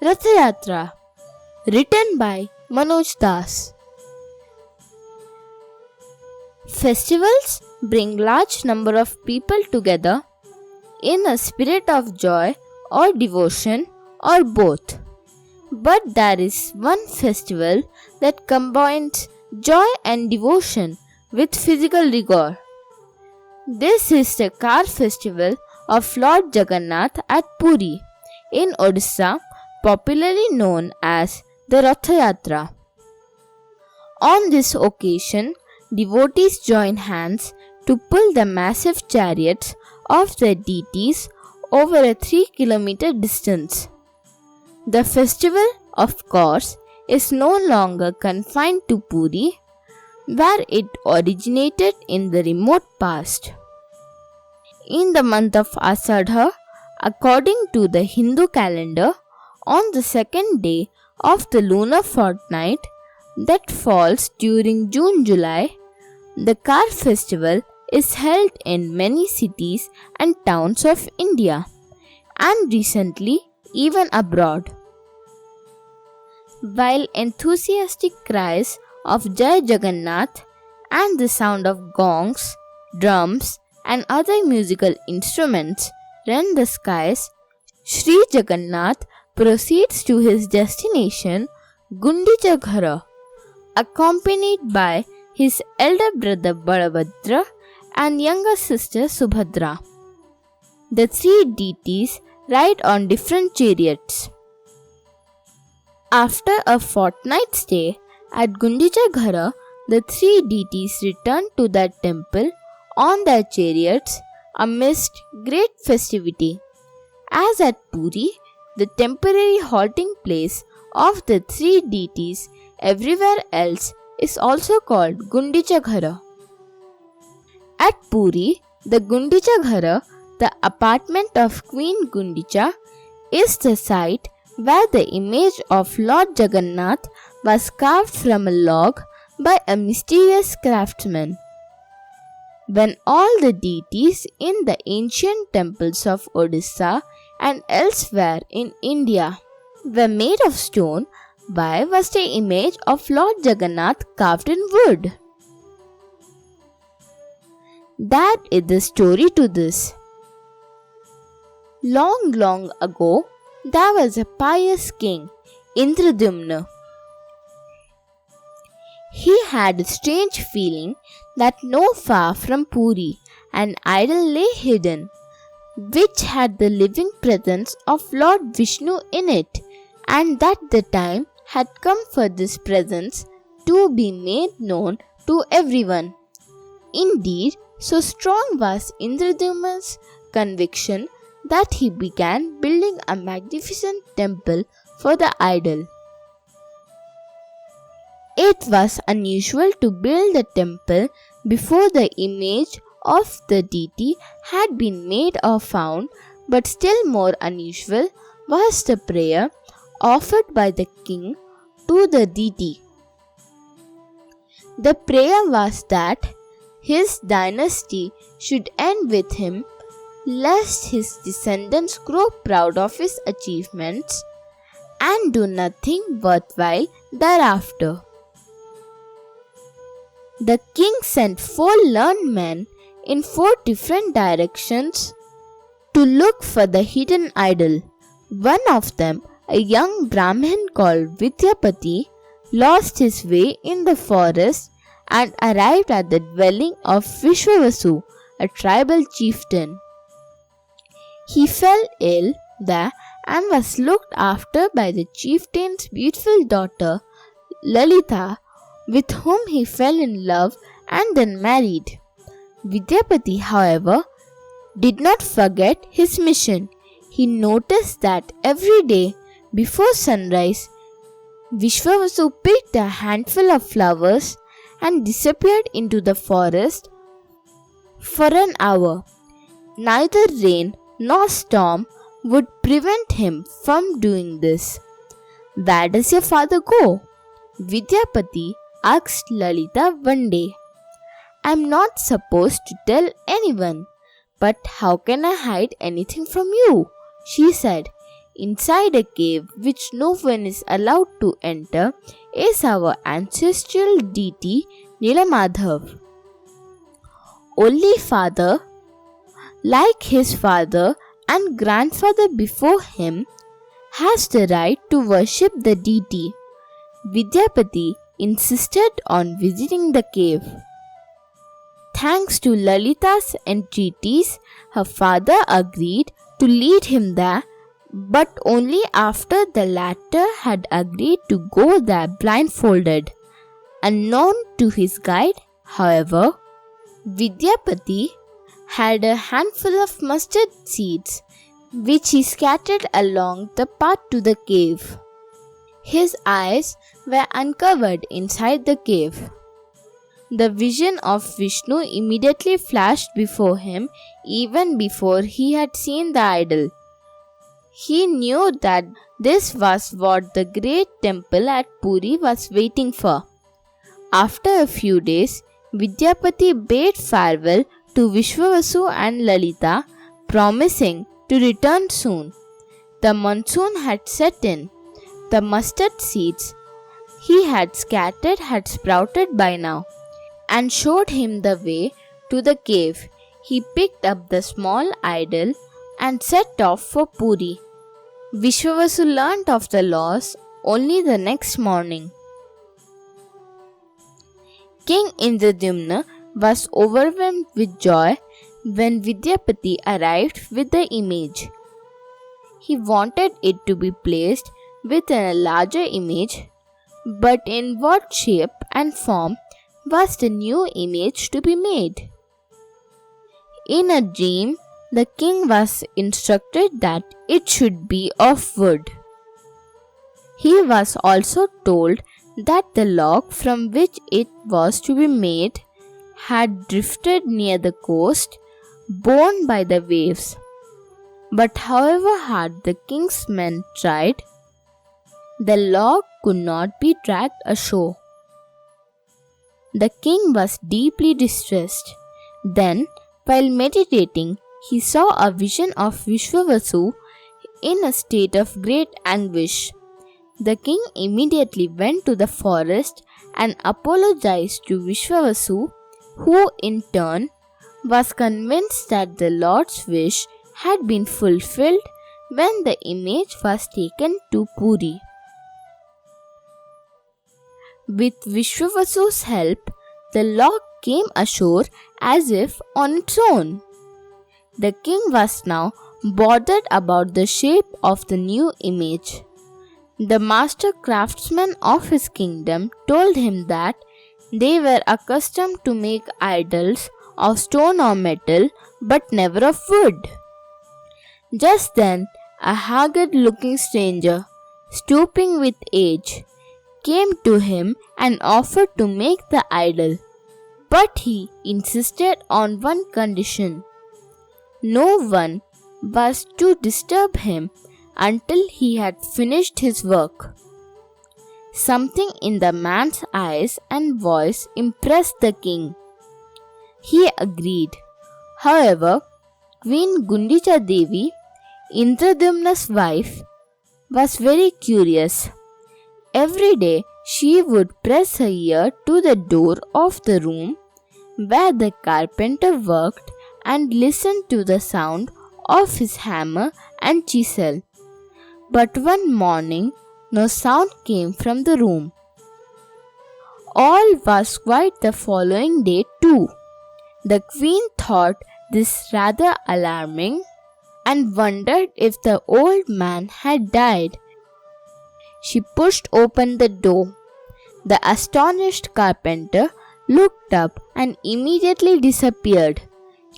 Rath Yatra, written by Manoj Das. Festivals bring large number of people together in a spirit of joy or devotion or both. But there is one festival that combines joy and devotion with physical rigor. This is the car festival of Lord Jagannath at Puri in Odisha, popularly known as the Rath Yatra. On this occasion, devotees join hands to pull the massive chariots of the deities over a 3-kilometer distance. The festival, of course, is no longer confined to Puri, where it originated in the remote past. In the month of Asadha, according to the Hindu calendar, on the second day of the lunar fortnight that falls during June-July, the car festival is held in many cities and towns of India, and recently even abroad. While enthusiastic cries of Jai Jagannath and the sound of gongs, drums, and other musical instruments rend the skies, Sri Jagannath proceeds to his destination, Gundicha Ghara, accompanied by his elder brother Balabhadra and younger sister Subhadra. The three deities ride on different chariots. After a fortnight stay at Gundicha Ghara, the three deities return to their temple on their chariots amidst great festivity. As at Puri, the temporary halting place of the three deities everywhere else is also called Gundicha Ghara. At Puri, the Gundicha Ghara, the apartment of Queen Gundicha, is the site where the image of Lord Jagannath was carved from a log by a mysterious craftsman. When all the deities in the ancient temples of Odisha and elsewhere in India were made of stone, why was the image of Lord Jagannath carved in wood? That is the story to this. Long ago, there was a pious king, Indradyumna. He had a strange feeling that not far from Puri an idol lay hidden, which had the living presence of Lord Vishnu in it, and that the time had come for this presence to be made known to everyone. Indeed, so strong was Indradyumna's conviction that he began building a magnificent temple for the idol. It was unusual to build a temple before the image of the deity had been made or found, but still more unusual was the prayer offered by the king to the deity. The prayer was that his dynasty should end with him, lest his descendants grow proud of his achievements and do nothing worthwhile thereafter. The king sent 4 learned men in 4 different directions to look for the hidden idol. One of them, a young Brahmin called Vidyapati, lost his way in the forest and arrived at the dwelling of Vishwavasu, a tribal chieftain. He fell ill there and was looked after by the chieftain's beautiful daughter Lalita, with whom he fell in love and then married. Vidyapati, however, did not forget his mission. He noticed that every day before sunrise, Vishwavasu picked a handful of flowers and disappeared into the forest for an hour. Neither rain nor storm would prevent him from doing this. "Where does your father go?" Vidyapati asked Lalita one day. "I am not supposed to tell anyone, but how can I hide anything from you?" she said. inside a cave which no one is allowed to enter, is our ancestral deity Nilamadhav. Only father, like his father and grandfather before him, has the right to worship the deity. Vidyapati insisted on visiting the cave. Thanks to Lalita's entreaties, her father agreed to lead him there, but only after the latter had agreed to go there blindfolded. Unknown to his guide, however, Vidyapati had a handful of mustard seeds which he scattered along the path to the cave. His eyes were uncovered inside the cave. The vision of Vishnu immediately flashed before him even before he had seen the idol. He knew that this was what the great temple at Puri was waiting for. After a few days, Vidyapati bade farewell to Vishwavasu and Lalita, promising to return soon. The monsoon had set in. The mustard seeds he had scattered had sprouted by now, and showed him the way to the cave. He picked up the small idol and set off for Puri. Vishwavasu learnt of the loss only the next morning. King Indradyumna was overwhelmed with joy when Vidyapati arrived with the image. He wanted it to be placed within a larger image, but in what shape and form was the new image to be made? In a dream, the king was instructed that it should be of wood. He was also told that the log from which it was to be made had drifted near the coast, borne by the waves. But however hard the king's men tried, the log could not be dragged ashore. The king was deeply distressed. Then, while meditating, he saw a vision of Vishwavasu in a state of great anguish. The king immediately went to the forest and apologized to Vishwavasu, who in turn was convinced that the Lord's wish had been fulfilled when the image was taken to Puri. With Vishwavasu's help, the log came ashore as if on its own. The king was now bothered about the shape of the new image. The master craftsmen of his kingdom told him that they were accustomed to make idols of stone or metal, but never of wood. Just then, a haggard-looking stranger, stooping with age, came to him and offered to make the idol. But he insisted on one condition. No one was to disturb him until he had finished his work. Something in the man's eyes and voice impressed the king. He agreed. However, Queen Gundicha Devi, Indradyumna's wife, was very curious. Every day she would press her ear to the door of the room where the carpenter worked and listen to the sound of his hammer and chisel. But one morning, no sound came from the room. All was quiet the following day too. The queen thought this rather alarming and wondered if the old man had died. She pushed open the door. The astonished carpenter looked up and immediately disappeared,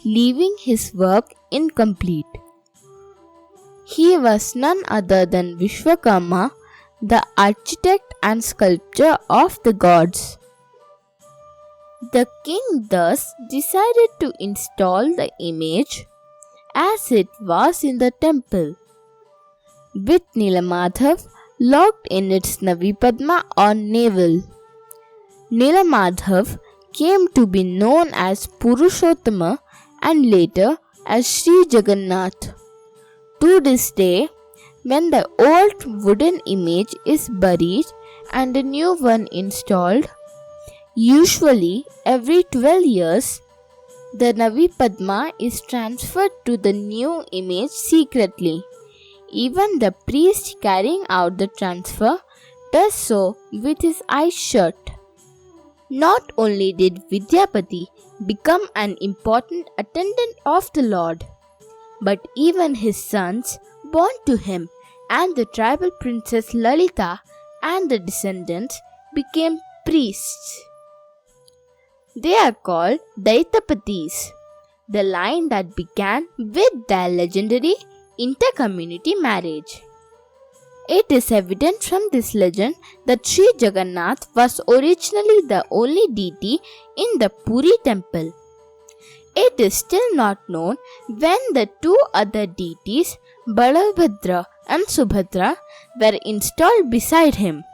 leaving his work incomplete. He was none other than Vishwakarma, the architect and sculptor of the gods. The king thus decided to install the image as it was in the temple, with Nilamadhav locked in its Navipadma or navel. Nilamadhav came to be known as Purushottama and later as Sri Jagannath. To this day, when the old wooden image is buried and a new one installed, usually every 12 years, the Navi Padma is transferred to the new image secretly. Even the priest carrying out the transfer does so with his eyes shut. Not only did Vidyapati become an important attendant of the Lord, but even his sons born to him and the tribal princess Lalita and the descendants became priests. They are called Daitapatis, the line that began with their legendary inter-community marriage. It is evident from this legend that Sri Jagannath was originally the only deity in the Puri temple. It is still not known when the two other deities, Balabhadra and Subhadra, were installed beside him.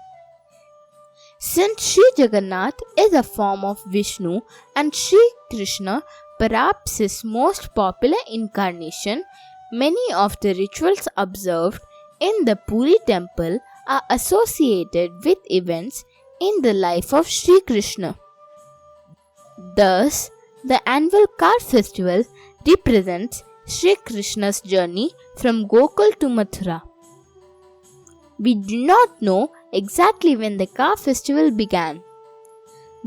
Since Sri Jagannath is a form of Vishnu and Sri Krishna perhaps his most popular incarnation, many of the rituals observed in the Puri temple are associated with events in the life of Sri Krishna. Thus, the annual car festival represents Sri Krishna's journey from Gokul to Mathura. We do not know exactly when the car festival began.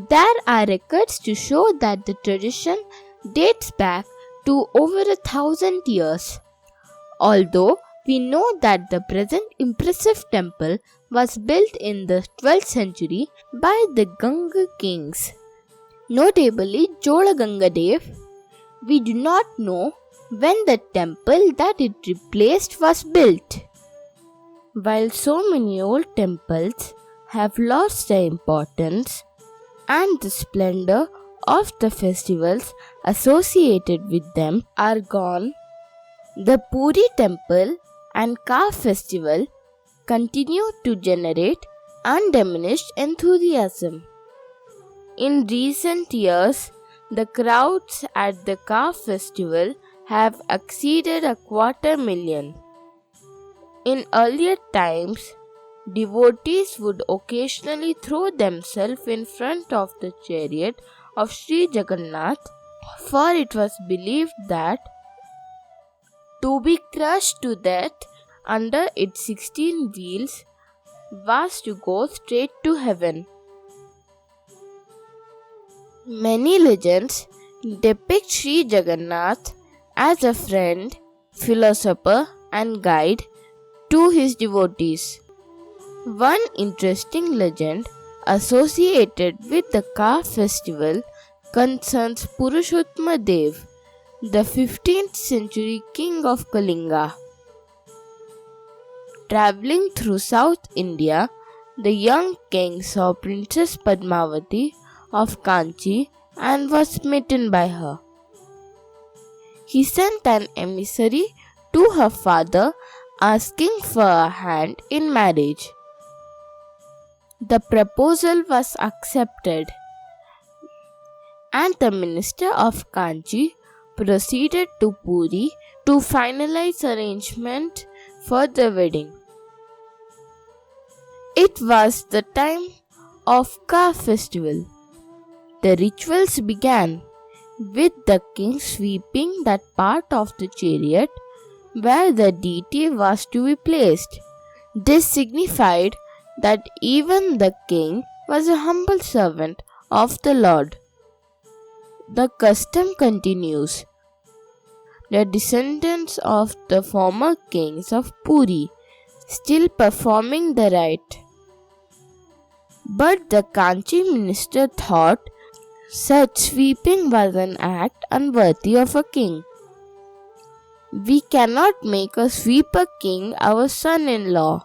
There are records to show that the tradition dates back to over 1,000 years. Although we know that the present impressive temple was built in the 12th century by the Ganga kings, notably Chola Gangadev, we do not know when the temple that it replaced was built. While so many old temples have lost their importance and the splendor of the festivals associated with them are gone, the Puri temple and car festival continue to generate undiminished enthusiasm. In recent years, the crowds at the car festival have exceeded 250,000. In earlier times, devotees would occasionally throw themselves in front of the chariot of Sri Jagannath, for it was believed that to be crushed to death under its 16 wheels was to go straight to heaven. Many legends depict Sri Jagannath as a friend, philosopher, and guide to his devotees. One interesting legend associated with the car festival concerns Purushottama Dev, the 15th century king of Kalinga. Traveling through South India, the young king saw Princess Padmavati of Kanchi and was smitten by her. He sent an emissary to her father asking for a hand in marriage. The proposal was accepted, and the minister of Kanchi proceeded to Puri to finalize arrangement for the wedding. It was the time of car festival. The rituals began with the king sweeping that part of the chariot where the deity was to be placed. This signified that even the king was a humble servant of the Lord. The custom continues. The descendants of the former kings of Puri still performing the rite. But the Kanchi minister thought such sweeping was an act unworthy of a king. We cannot make a sweeper king our son-in-law,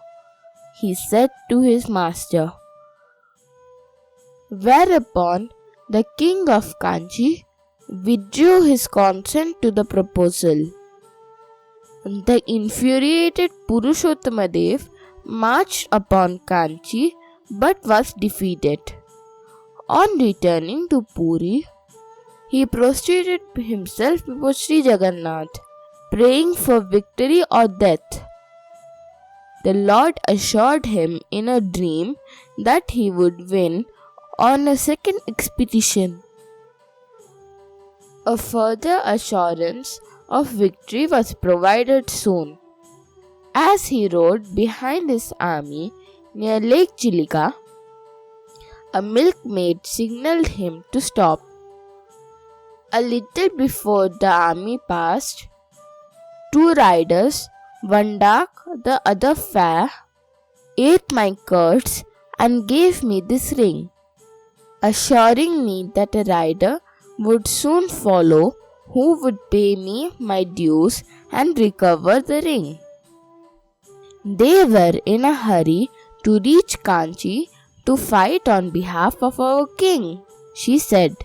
he said to his master. Whereupon the king of Kanchi withdrew his consent to the proposal. The infuriated Purushottama Dev marched upon Kanchi but was defeated. On returning to Puri, he prostrated himself before Sri Jagannath, praying for victory or death. the Lord assured him in a dream that he would win on a second expedition. A further assurance of victory was provided soon. As he rode behind his army near Lake Chilika, a milkmaid signaled him to stop. A little before the army passed, two riders, one dark, the other fair, ate my curds and gave me this ring, assuring me that a rider would soon follow who would pay me my dues and recover the ring. They were in a hurry to reach Kanchi to fight on behalf of our king, she said.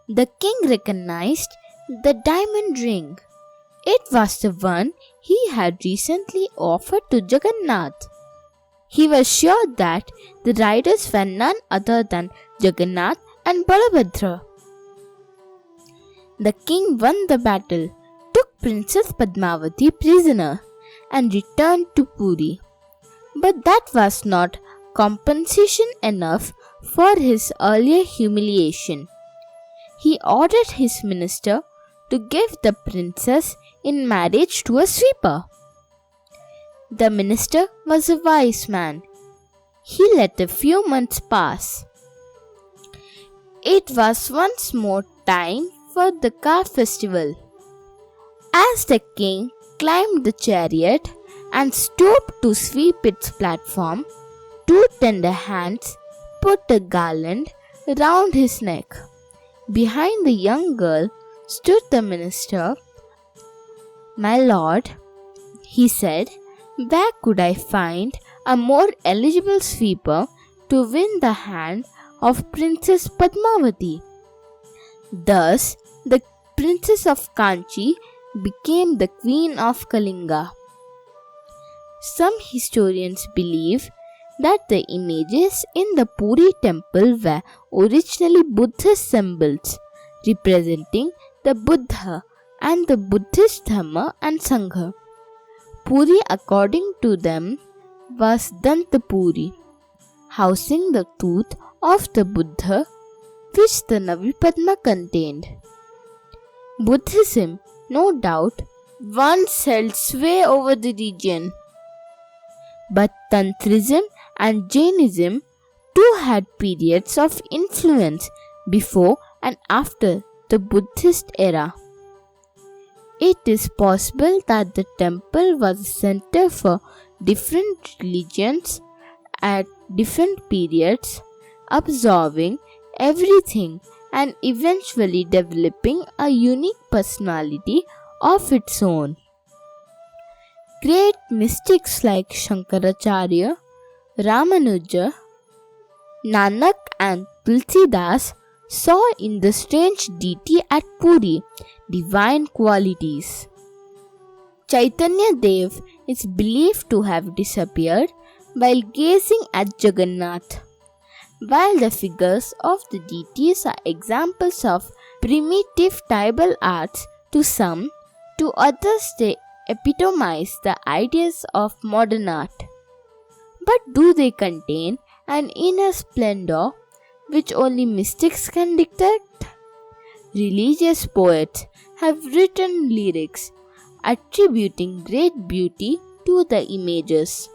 The king recognized the diamond ring. It was the one he had recently offered to Jagannath. He was sure that the riders were none other than Jagannath and Balabhadra. The king won the battle, took Princess Padmavati prisoner, and returned to Puri. But that was not compensation enough for his earlier humiliation. He ordered his minister to give the princess in marriage to a sweeper. The minister was a wise man. He let a few months pass. It was once more time for the car festival. As the king climbed the chariot and stooped to sweep its platform, two tender hands put a garland round his neck. Behind the young girl stood the minister. "My lord," he said, "where could I find a more eligible sweeper to win the hand of Princess Padmavati?" Thus, the Princess of Kanchi became the Queen of Kalinga. Some historians believe that the images in the Puri temple were originally Buddhist symbols representing the Buddha and the Buddhist Dhamma and Sangha. Puri, according to them, was Dantapuri, housing the tooth of the Buddha which the Navipadma contained. Buddhism, no doubt, once held sway over the region. But Tantrism and Jainism too had periods of influence before and after the Buddhist era. It is possible that the temple was a center for different religions at different periods, absorbing everything and eventually developing a unique personality of its own. Great mystics like Shankaracharya, Ramanuja, Nanak and Tulsidas saw in the strange deity at Puri divine qualities. Chaitanya Dev is believed to have disappeared while gazing at Jagannath. While the figures of the deities are examples of primitive tribal arts to some, to others they epitomize the ideas of modern art. But do they contain an inner splendor which only mystics can detect? Religious poets have written lyrics attributing great beauty to the images.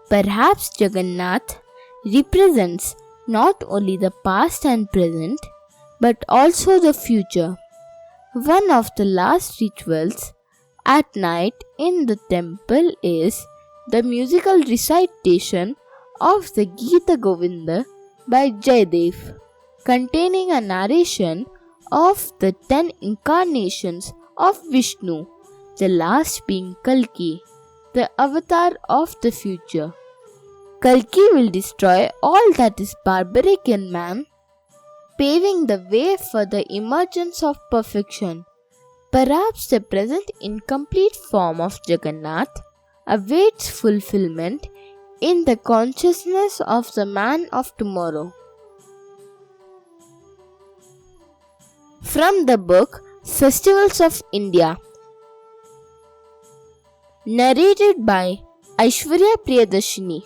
Perhaps Jagannath represents not only the past and present but also the future. One of the last rituals at night in the temple is the musical recitation of the Gita Govinda by Jayadev, containing a narration of the 10 incarnations of Vishnu, the last being Kalki, the avatar of the future. Kalki will destroy all that is barbaric in man, paving the way for the emergence of perfection. Perhaps the present incomplete form of Jagannath awaits fulfillment in the consciousness of the man of tomorrow. From the book Festivals of India. narrated by Aishwarya Priyadarshini.